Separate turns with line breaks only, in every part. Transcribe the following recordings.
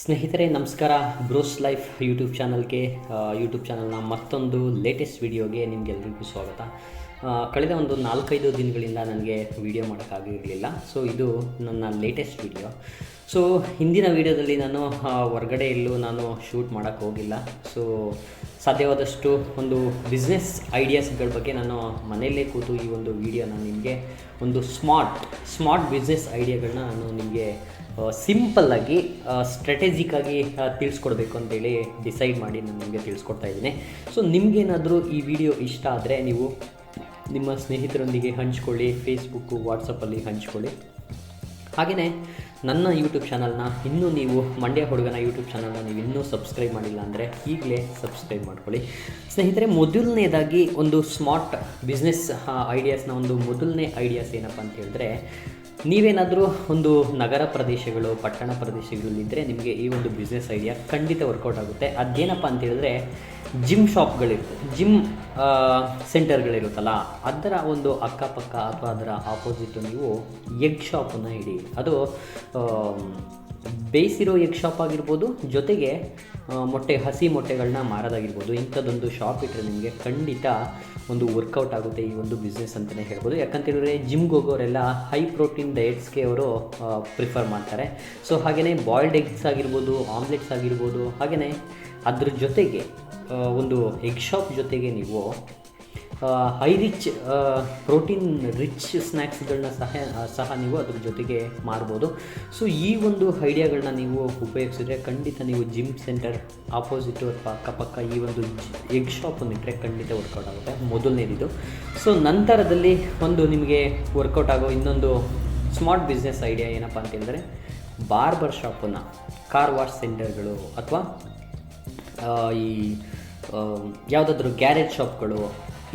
ಸ್ನೇಹಿತರೆ ನಮಸ್ಕಾರ. Bros life YouTube ಚಾನಲ್ನ ಮತ್ತೊಂದು ಲೇಟೆಸ್ಟ್ ವಿಡಿಯೋಗೆ ನಿಮಗೆಲ್ಲರಿಗೂ ಸ್ವಾಗತ. ಕಳೆದ ಒಂದು 4-5 ದಿನಗಳಿಂದ ನನಗೆ ವಿಡಿಯೋ ಮಾಡೋಕ್ಕಾಗಿರಲಿಲ್ಲ. ಸೊ ಇದು ನನ್ನ ಲೇಟೆಸ್ಟ್ ವಿಡಿಯೋ. ಸೊ ಹಿಂದಿನ ವಿಡಿಯೋದಲ್ಲಿ ನಾನು ಹೊರಗಡೆ ಎಲ್ಲೂ ನಾನು ಶೂಟ್ ಮಾಡೋಕ್ಕೆ ಹೋಗಿಲ್ಲ. ಸೊ ಸಾಧ್ಯವಾದಷ್ಟು ಒಂದು ಬಿಸ್ನೆಸ್ ಐಡಿಯಾಸ್ಗಳ ಬಗ್ಗೆ ನಾನು ಮನೆಯಲ್ಲೇ ಕೂತು ಈ ಒಂದು ವಿಡಿಯೋನ ನಿಮಗೆ ಒಂದು ಸ್ಮಾರ್ಟ್ ಬಿಸ್ನೆಸ್ ಐಡಿಯಾಗಳನ್ನ ನಾನು ನಿಮಗೆ ಸಿಂಪಲ್ಲಾಗಿ ಸ್ಟ್ರಾಟಜಿಕ್ಕಾಗಿ ತಿಳಿಸ್ಕೊಡ್ಬೇಕು ಅಂತೇಳಿ ಡಿಸೈಡ್ ಮಾಡಿ ನಾನು ನಿಮಗೆ ತಿಳಿಸ್ಕೊಡ್ತಾ ಇದ್ದೀನಿ. ಸೊ ನಿಮಗೇನಾದರೂ ಈ ವಿಡಿಯೋ ಇಷ್ಟ ಆದರೆ ನೀವು ನಿಮ್ಮ ಸ್ನೇಹಿತರೊಂದಿಗೆ ಹಂಚ್ಕೊಳ್ಳಿ, ಫೇಸ್ಬುಕ್ಕು ವಾಟ್ಸಪ್ಪಲ್ಲಿ ಹಂಚ್ಕೊಳ್ಳಿ. ಹಾಗೆಯೇ ನನ್ನ ಯೂಟ್ಯೂಬ್ ಚಾನಲ್ನ ಇನ್ನೂ ನೀವು ಮಂಡ್ಯ ಹುಡುಗನ ಯೂಟ್ಯೂಬ್ ಚಾನಲ್ನ ನೀವು ಇನ್ನೂ ಸಬ್ಸ್ಕ್ರೈಬ್ ಮಾಡಿಲ್ಲ ಅಂದರೆ ಈಗಲೇ ಸಬ್ಸ್ಕ್ರೈಬ್ ಮಾಡ್ಕೊಳ್ಳಿ. ಸ್ನೇಹಿತರೆ, ಮೊದಲನೇದಾಗಿ ಒಂದು ಸ್ಮಾರ್ಟ್ ಬಿಸ್ನೆಸ್ ಐಡಿಯಾಸ್ನ ಒಂದು ಮೊದಲನೇ ಐಡಿಯಾಸ್ ಏನಪ್ಪ ಅಂತ ಹೇಳಿದ್ರೆ, ನೀವೇನಾದರೂ ಒಂದು ನಗರ ಪ್ರದೇಶಗಳು, ಪಟ್ಟಣ ಪ್ರದೇಶಗಳಲ್ಲಿದ್ದರೆ ನಿಮಗೆ ಈ ಒಂದು ಬಿಸ್ನೆಸ್ ಐಡಿಯಾ ಖಂಡಿತ ವರ್ಕೌಟ್ ಆಗುತ್ತೆ. ಅದೇನಪ್ಪ ಅಂತ ಹೇಳಿದ್ರೆ, ಜಿಮ್ ಶಾಪ್ಗಳಿರುತ್ತೆ, ಜಿಮ್ ಸೆಂಟರ್ಗಳಿರುತ್ತಲ್ಲ, ಅದರ ಒಂದು ಅಕ್ಕಪಕ್ಕ ಅಥವಾ ಅದರ ಆಪೋಸಿಟ್ಟು ನೀವು ಎಗ್ ಶಾಪನ್ನು ಇಡಿ. ಅದು ಬೇಯಿಸಿರೋ ಎಗ್ ಶಾಪ್ ಆಗಿರ್ಬೋದು, ಜೊತೆಗೆ ಹಸಿ ಮೊಟ್ಟೆಗಳನ್ನ ಮಾರೋದಾಗಿರ್ಬೋದು. ಇಂಥದ್ದೊಂದು ಶಾಪ್ ಇಟ್ಟರೆ ನಿಮಗೆ ಖಂಡಿತ ಒಂದು ವರ್ಕೌಟ್ ಆಗುತ್ತೆ ಈ ಒಂದು ಬಿಸ್ನೆಸ್ ಅಂತಲೇ ಹೇಳ್ಬೋದು. ಯಾಕಂತೇಳಿದ್ರೆ ಜಿಮ್ಗೆ ಹೋಗೋರೆಲ್ಲ ಹೈ ಪ್ರೋಟೀನ್ ಡಯಟ್ಸ್ಗೆ ಅವರು ಪ್ರಿಫರ್ ಮಾಡ್ತಾರೆ. ಸೊ ಹಾಗೆಯೇ ಬಾಯ್ಲ್ಡ್ ಎಗ್ಸ್ ಆಗಿರ್ಬೋದು, ಆಮ್ಲೆಟ್ಸ್ ಆಗಿರ್ಬೋದು, ಹಾಗೆಯೇ ಅದ್ರ ಜೊತೆಗೆ ಒಂದು ಎಗ್ ಶಾಪ್ ಜೊತೆಗೆ ನೀವು ಹೈ ರಿಚ್ ಪ್ರೋಟೀನ್ ರಿಚ್ ಸ್ನ್ಯಾಕ್ಸ್ಗಳನ್ನ ಸಹ ನೀವು ಅದ್ರ ಜೊತೆಗೆ ಮಾರ್ಬೋದು. ಸೊ ಈ ಒಂದು ಐಡಿಯಾಗಳನ್ನ ನೀವು ಉಪಯೋಗಿಸಿದ್ರೆ ಖಂಡಿತ ನೀವು ಜಿಮ್ ಸೆಂಟರ್ ಆಪೋಸಿಟು ಅಥವಾ ಅಕ್ಕಪಕ್ಕ ಈ ಒಂದು ಎಗ್ ಶಾಪನ್ನು ಇಟ್ಟರೆ ಖಂಡಿತ ವರ್ಕೌಟ್ ಆಗುತ್ತೆ, ಮೊದಲನೇದಿದು. ಸೊ ನಂತರದಲ್ಲಿ ಒಂದು ನಿಮಗೆ ವರ್ಕೌಟ್ ಆಗೋ ಇನ್ನೊಂದು ಸ್ಮಾರ್ಟ್ ಬಿಸ್ನೆಸ್ ಐಡಿಯಾ ಏನಪ್ಪ ಅಂತ ಹೇಳಿದ್ರೆ, ಬಾರ್ಬರ್ ಶಾಪನ್ನು, ಕಾರ್ ವಾಶ್ ಸೆಂಟರ್ಗಳು ಅಥವಾ ಈ ಯಾವುದಾದ್ರೂ ಗ್ಯಾರೇಜ್ ಶಾಪ್ಗಳು,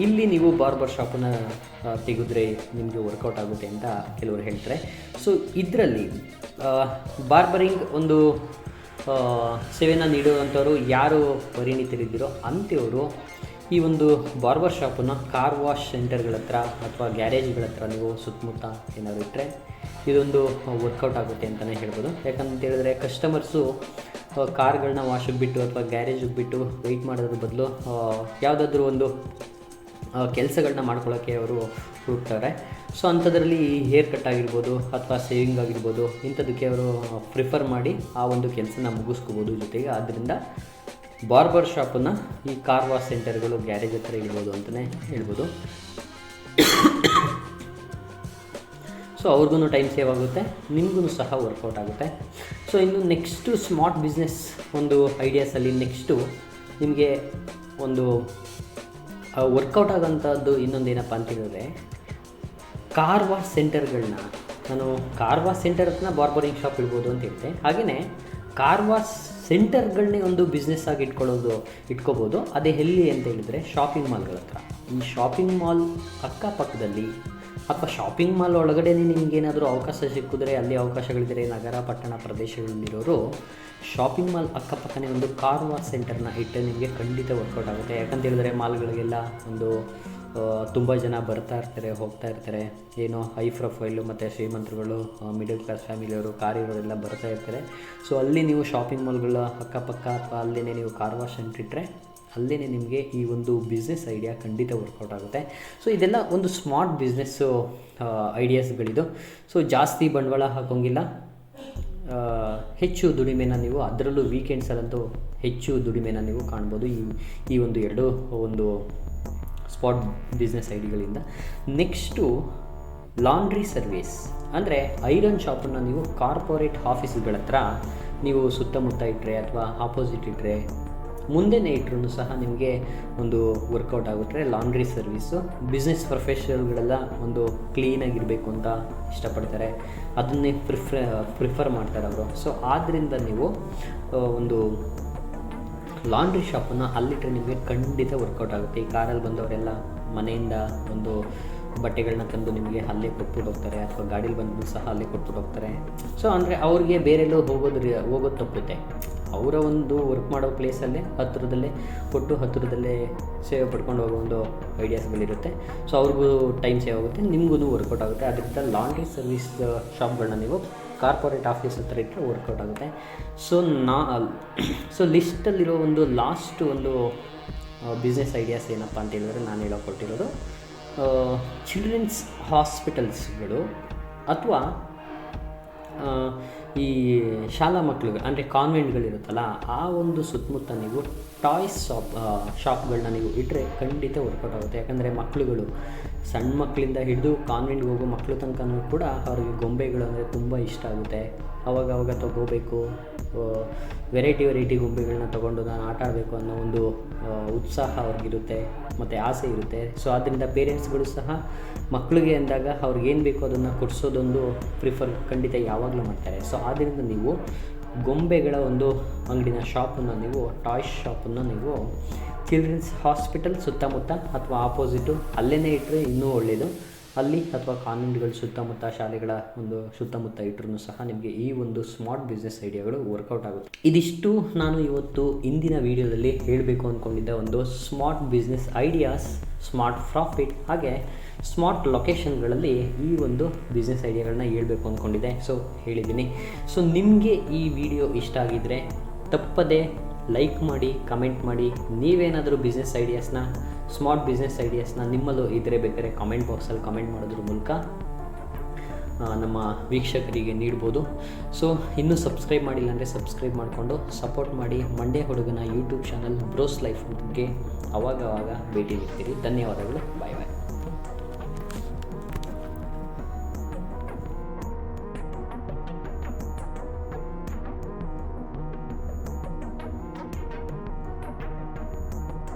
ಇಲ್ಲಿ ನೀವು ಬಾರ್ಬರ್ ಶಾಪನ್ನು ತೆಗೆದ್ರೆ ನಿಮಗೆ ವರ್ಕೌಟ್ ಆಗುತ್ತೆ ಅಂತ ಕೆಲವರು ಹೇಳ್ತಾರೆ. ಸೊ ಇದರಲ್ಲಿ ಬಾರ್ಬರಿಂಗ್ ಒಂದು ಸೇವೆಯನ್ನು ನೀಡುವಂಥವ್ರು ಯಾರು ಪರಿಣಿತರಿದ್ದೀರೋ ಅಂಥವರು ಈ ಒಂದು ಬಾರ್ಬರ್ ಶಾಪನ್ನು ಕಾರ್ ವಾಶ್ ಸೆಂಟರ್ಗಳ ಹತ್ರ ಅಥವಾ ಗ್ಯಾರೇಜ್ಗಳ ಹತ್ರ ನೀವು ಸುತ್ತಮುತ್ತ ಏನಾದರೂ ಇಟ್ಟರೆ ಇದೊಂದು ವರ್ಕೌಟ್ ಆಗುತ್ತೆ ಅಂತಲೇ ಹೇಳ್ಬೋದು. ಯಾಕಂತ ಹೇಳಿದ್ರೆ ಕಸ್ಟಮರ್ಸು ಕಾರ್ಗಳನ್ನ ವಾಶಿಗೆ ಬಿಟ್ಟು ಅಥವಾ ಗ್ಯಾರೇಜಿಗೆ ಬಿಟ್ಟು ವೆಯ್ಟ್ ಮಾಡೋದ್ರ ಬದಲು ಯಾವುದಾದ್ರೂ ಒಂದು ಕೆಲಸಗಳನ್ನ ಮಾಡ್ಕೊಳ್ಳೋಕ್ಕೆ ಅವರು ಹುಡುಕ್ತಾರೆ. ಸೊ ಅಂಥದ್ರಲ್ಲಿ ಹೇರ್ ಕಟ್ ಆಗಿರ್ಬೋದು ಅಥವಾ ಸೇವಿಂಗ್ ಆಗಿರ್ಬೋದು, ಇಂಥದಕ್ಕೆ ಅವರು ಪ್ರಿಫರ್ ಮಾಡಿ ಆ ಒಂದು ಕೆಲಸನ ಮುಗಿಸ್ಕೋಬೋದು. ಜೊತೆಗೆ ಆದ್ದರಿಂದ ಬಾರ್ಬರ್ ಶಾಪನ್ನು ಈ ಕಾರ್ ವಾಶ್ ಸೆಂಟರ್ಗಳು, ಗ್ಯಾರೇಜ್ ಹತ್ರ ಇಡ್ಬೋದು ಅಂತಲೇ ಹೇಳ್ಬೋದು. ಸೊ ಅವ್ರಿಗೂ ಟೈಮ್ ಸೇವ್ ಆಗುತ್ತೆ, ನಿಮಗೂ ಸಹ ವರ್ಕೌಟ್ ಆಗುತ್ತೆ. ಸೊ ಇನ್ನು ನೆಕ್ಸ್ಟು ಸ್ಮಾರ್ಟ್ ಬಿಸ್ನೆಸ್ ಒಂದು ಐಡಿಯಾಸಲ್ಲಿ ನೆಕ್ಸ್ಟು ನಿಮಗೆ ಒಂದು ವರ್ಕೌಟ್ ಆಗೋಂಥದ್ದು ಇನ್ನೊಂದೇನಪ್ಪ ಅಂತ ಹೇಳಿದ್ರೆ, ಕಾರ್ ವಾಶ್ ಸೆಂಟರ್ಗಳನ್ನ, ನಾನು ಕಾರ್ ವಾಶ್ ಸೆಂಟರ್ ಹತ್ರ ಬಾರ್ಬರಿಂಗ್ ಶಾಪ್ ಇಡ್ಬೋದು ಅಂತ ಹೇಳ್ತೆ. ಹಾಗೆಯೇ ಕಾರ್ ವಾಶ್ ಸೆಂಟರ್ಗಳನ್ನೇ ಒಂದು ಬಿಸ್ನೆಸ್ ಆಗಿ ಇಟ್ಕೋಬೋದು. ಅದೇ ಎಲ್ಲಿ ಅಂತ ಹೇಳಿದರೆ ಶಾಪಿಂಗ್ ಮಾಲ್ಗಳ ಹತ್ರ. ಈ ಶಾಪಿಂಗ್ ಮಾಲ್ ಅಕ್ಕಪಕ್ಕದಲ್ಲಿ ಅಥವಾ ಶಾಪಿಂಗ್ ಮಾಲ್ ಒಳಗಡೆ ನಿಮಗೇನಾದರೂ ಅವಕಾಶ ಸಿಕ್ಕಿದ್ರೆ, ಅಲ್ಲಿ ಅವಕಾಶಗಳಿದ್ದರೆ ನಗರ ಪಟ್ಟಣ ಪ್ರದೇಶಗಳಲ್ಲಿರೋರು ಶಾಪಿಂಗ್ ಮಾಲ್ ಅಕ್ಕಪಕ್ಕನೇ ಒಂದು ಕಾರ್ ವಾಶ್ ಸೆಂಟರ್ನ ಇಟ್ಟರೆ ನಿಮಗೆ ಖಂಡಿತ ವರ್ಕೌಟ್ ಆಗುತ್ತೆ. ಯಾಕಂತ ಹೇಳಿದ್ರೆ ಮಾಲ್ಗಳಿಗೆಲ್ಲ ಒಂದು ತುಂಬ ಜನ ಬರ್ತಾ ಇರ್ತಾರೆ, ಹೋಗ್ತಾ ಇರ್ತಾರೆ. ಏನೋ ಹೈ ಪ್ರೊಫೈಲು ಮತ್ತು ಶ್ರೀಮಂತರುಗಳು, ಮಿಡಲ್ ಕ್ಲಾಸ್ ಫ್ಯಾಮಿಲಿಯವರು, ಕಾರ್ ಇರೋರೆಲ್ಲ ಬರ್ತಾ ಇರ್ತಾರೆ. ಸೊ ಅಲ್ಲಿ ನೀವು ಶಾಪಿಂಗ್ ಮಾಲ್ಗಳ ಅಕ್ಕಪಕ್ಕ ಅಥವಾ ಅಲ್ಲೇ ನೀವು ಕಾರ್ ವಾಶ್ ಸೆಂಟರ್ ಇಟ್ಟರೆ ಅಲ್ಲೇ ನಿಮಗೆ ಈ ಒಂದು ಬಿಸ್ನೆಸ್ ಐಡಿಯಾ ಖಂಡಿತ ವರ್ಕೌಟ್ ಆಗುತ್ತೆ. ಸೊ ಇದೆಲ್ಲ ಒಂದು ಸ್ಮಾರ್ಟ್ ಬಿಸ್ನೆಸ್ಸು ಐಡಿಯಾಸ್ಗಳಿದು. ಸೊ ಜಾಸ್ತಿ ಬಂಡವಾಳ ಹಾಕೋಂಗಿಲ್ಲ, ಹೆಚ್ಚು ದುಡಿಮೆನ ನೀವು, ಅದರಲ್ಲೂ ವೀಕೆಂಡ್ಸಲ್ಲಂತೂ ಹೆಚ್ಚು ದುಡಿಮೆನ ನೀವು ಕಾಣ್ಬೋದು ಈ ಒಂದು ಸ್ಪಾಟ್ ಬಿಸ್ನೆಸ್ ಐಡಿಯಾಗಳಿಂದ. ನೆಕ್ಸ್ಟು ಲಾಂಡ್ರಿ ಸರ್ವಿಸ್, ಅಂದರೆ ಐರನ್ ಶಾಪನ್ನು ನೀವು ಕಾರ್ಪೊರೇಟ್ ಆಫೀಸ್ಗಳ ಹತ್ರ ನೀವು ಸುತ್ತಮುತ್ತ ಇಟ್ಟರೆ ಅಥವಾ ಆಪೋಸಿಟ್ ಇಟ್ಟರೆ, ಮುಂದೆನೇ ಇಟ್ಟರೂ ಸಹ ನಿಮಗೆ ಒಂದು ವರ್ಕೌಟ್ ಆಗುತ್ತೆ. ಲಾಂಡ್ರಿ ಸರ್ವೀಸು ಬಿಸ್ನೆಸ್ ಪ್ರೊಫೆಷನಲ್ಗಳೆಲ್ಲ ಒಂದು ಕ್ಲೀನಾಗಿರಬೇಕು ಅಂತ ಇಷ್ಟಪಡ್ತಾರೆ, ಅದನ್ನೇ ಪ್ರಿಫರ್ ಮಾಡ್ತಾರೆ ಅವರು. ಸೊ ಆದ್ದರಿಂದ ನೀವು ಒಂದು ಲಾಂಡ್ರಿ ಶಾಪನ್ನು ಅಲ್ಲಿಟ್ಟರೆ ನಿಮಗೆ ಖಂಡಿತ ವರ್ಕೌಟ್ ಆಗುತ್ತೆ. ಈ ಕಾರಲ್ಲಿ ಬಂದವರೆಲ್ಲ ಮನೆಯಿಂದ ಒಂದು ಬಟ್ಟೆಗಳನ್ನ ತಂದು ನಿಮಗೆ ಅಲ್ಲೇ ಕೊಟ್ಬಿಟ್ಟು ಹೋಗ್ತಾರೆ, ಅಥವಾ ಗಾಡೀಲಿ ಬಂದು ಸಹ ಅಲ್ಲೇ ಕೊಟ್ಬಿಟ್ಟು ಹೋಗ್ತಾರೆ. ಸೊ ಅಂದರೆ ಅವ್ರಿಗೆ ಬೇರೆಲ್ಲೋ ಹೋಗೋದು ತಪ್ಪುತ್ತೆ. ಅವರ ಒಂದು ವರ್ಕ್ ಮಾಡೋ ಪ್ಲೇಸಲ್ಲೇ ಹತ್ತಿರದಲ್ಲೇ ಸೇವೆ ಪಡ್ಕೊಂಡು ಹೋಗೋ ಒಂದು ಐಡಿಯಾಸ್ಗಳಿರುತ್ತೆ. ಸೊ ಅವ್ರಿಗೂ ಟೈಮ್ ಸೇವ್ ಆಗುತ್ತೆ, ನಿಮಗೂ ವರ್ಕೌಟ್ ಆಗುತ್ತೆ. ಅದರಿಂದ ಲಾಂಡ್ರಿ ಸರ್ವಿಸ್ ಶಾಪ್ಗಳನ್ನ ನೀವು ಕಾರ್ಪೊರೇಟ್ ಆಫೀಸ್ ಹತ್ರ ಇಟ್ಟರೆ ವರ್ಕೌಟ್ ಆಗುತ್ತೆ. ಸೊ ಲಿಸ್ಟಲ್ಲಿರೋ ಒಂದು ಲಾಸ್ಟ್ ಒಂದು ಬಿಸ್ನೆಸ್ ಐಡಿಯಾಸ್ ಏನಪ್ಪ ಅಂತ ಹೇಳಿದ್ರೆ ನಾನು ಹೇಳೋಕೊಟ್ಟಿರೋದು ಚಿಲ್ಡ್ರನ್ಸ್ ಹಾಸ್ಪಿಟಲ್ಸ್ಗಳು ಅಥವಾ ಈ ಶಾಲಾ ಮಕ್ಕಳುಗಳು ಅಂದರೆ ಕಾನ್ವೆಂಟ್ಗಳಿರುತ್ತಲ್ಲ ಆ ಒಂದು ಸುತ್ತಮುತ್ತ ನೀವು ಟಾಯ್ಸ್ ಶಾಪ್ಗಳನ್ನ ನೀವು ಇಟ್ಟರೆ ಖಂಡಿತ ವರ್ಕೌಟ್ ಆಗುತ್ತೆ. ಯಾಕಂದರೆ ಮಕ್ಕಳುಗಳು ಸಣ್ಣ ಮಕ್ಕಳಿಂದ ಹಿಡಿದು ಕಾನ್ವೆಂಟ್ಗೆ ಹೋಗೋ ಮಕ್ಕಳು ತನಕನೂ ಕೂಡ ಅವ್ರಿಗೆ ಗೊಂಬೆಗಳು ಅಂದರೆ ತುಂಬ ಇಷ್ಟ ಆಗುತ್ತೆ. ಅವಾಗ ತಗೋಬೇಕು, ವೆರೈಟಿ ಗೊಂಬೆಗಳನ್ನ ತೊಗೊಂಡು ನಾನು ಆಟ ಆಡಬೇಕು ಅನ್ನೋ ಒಂದು ಉತ್ಸಾಹ ಅವ್ರಿಗಿರುತ್ತೆ ಮತ್ತು ಆಸೆ ಇರುತ್ತೆ. ಸೊ ಆದ್ದರಿಂದ ಪೇರೆಂಟ್ಸ್ಗಳು ಸಹ ಮಕ್ಕಳಿಗೆ ಅಂದಾಗ ಅವ್ರಿಗೇನು ಬೇಕೋ ಅದನ್ನು ಕೊಡಿಸೋದೊಂದು ಪ್ರಿಫರ್ ಖಂಡಿತ ಯಾವಾಗಲೂ ಮಾಡ್ತಾರೆ. ಸೊ ಆದ್ದರಿಂದ ನೀವು ಗೊಂಬೆಗಳ ಒಂದು ಅಂಗಡಿನ ಶಾಪನ್ನು ನೀವು ಟಾಯ್ಸ್ ಶಾಪನ್ನು ನೀವು ಚಿಲ್ಡ್ರನ್ಸ್ ಹಾಸ್ಪಿಟಲ್ ಸುತ್ತಮುತ್ತ ಅಥವಾ ಆಪೋಸಿಟು ಅಲ್ಲೇ ಇಟ್ಟರೆ ಇನ್ನೂ ಒಳ್ಳೆಯದು. ಅಲ್ಲಿ ಅಥವಾ ಕಾನ್ವೆಂಟ್ಗಳ ಸುತ್ತಮುತ್ತ ಶಾಲೆಗಳ ಒಂದು ಸುತ್ತಮುತ್ತ ಇಟ್ಟರೂ ಸಹ ನಿಮಗೆ ಈ ಒಂದು ಸ್ಮಾರ್ಟ್ ಬಿಸ್ನೆಸ್ ಐಡಿಯಾಗಳು ವರ್ಕೌಟ್ ಆಗುತ್ತೆ. ಇದಿಷ್ಟು ನಾನು ಇವತ್ತು ಇಂದಿನ ವಿಡಿಯೋದಲ್ಲಿ ಹೇಳಬೇಕು ಅಂದ್ಕೊಂಡಿದ್ದ ಒಂದು smart business ideas, smart profit ಹಾಗೆ ಸ್ಮಾರ್ಟ್ ಲೊಕೇಶನ್ಗಳಲ್ಲಿ ಈ ಒಂದು ಬಿಸ್ನೆಸ್ ಐಡಿಯಾಗಳನ್ನ ಹೇಳಬೇಕು ಅಂದ್ಕೊಂಡಿದ್ದೆ. ಸೊ ಹೇಳಿದ್ದೀನಿ. ಸೊ ನಿಮಗೆ ಈ ವಿಡಿಯೋ ಇಷ್ಟ ಆಗಿದ್ದರೆ ತಪ್ಪದೇ ಲೈಕ್ ಮಾಡಿ, ಕಮೆಂಟ್ ಮಾಡಿ. ನೀವೇನಾದರೂ ಬಿಸ್ನೆಸ್ ಐಡಿಯಾಸ್ನ, ಸ್ಮಾರ್ಟ್ ಬಿಸ್ನೆಸ್ ಐಡಿಯಾಸ್ನ ನಿಮ್ಮಲ್ಲೂ ಇದ್ದರೆ ಬೇಕಾದ್ರೆ ಕಾಮೆಂಟ್ ಬಾಕ್ಸಲ್ಲಿ ಕಮೆಂಟ್ ಮಾಡೋದ್ರ ಮೂಲಕ ನಮ್ಮ ವೀಕ್ಷಕರಿಗೆ ನೀಡ್ಬೋದು. ಸೊ ಇನ್ನೂ ಸಬ್ಸ್ಕ್ರೈಬ್ ಮಾಡಿಲ್ಲ ಅಂದರೆ ಸಬ್ಸ್ಕ್ರೈಬ್ ಮಾಡಿಕೊಂಡು ಸಪೋರ್ಟ್ ಮಾಡಿ. ಮಂಡ್ಯ ಹುಡುಗನ ಯೂಟ್ಯೂಬ್ ಚಾನಲ್ ಬ್ರೋಸ್ ಲೈಫ್ಗೆ ಅವಾಗ ಭೇಟಿ ನೀಡ್ತೀರಿ. ಧನ್ಯವಾದಗಳು. ಬಾಯ್.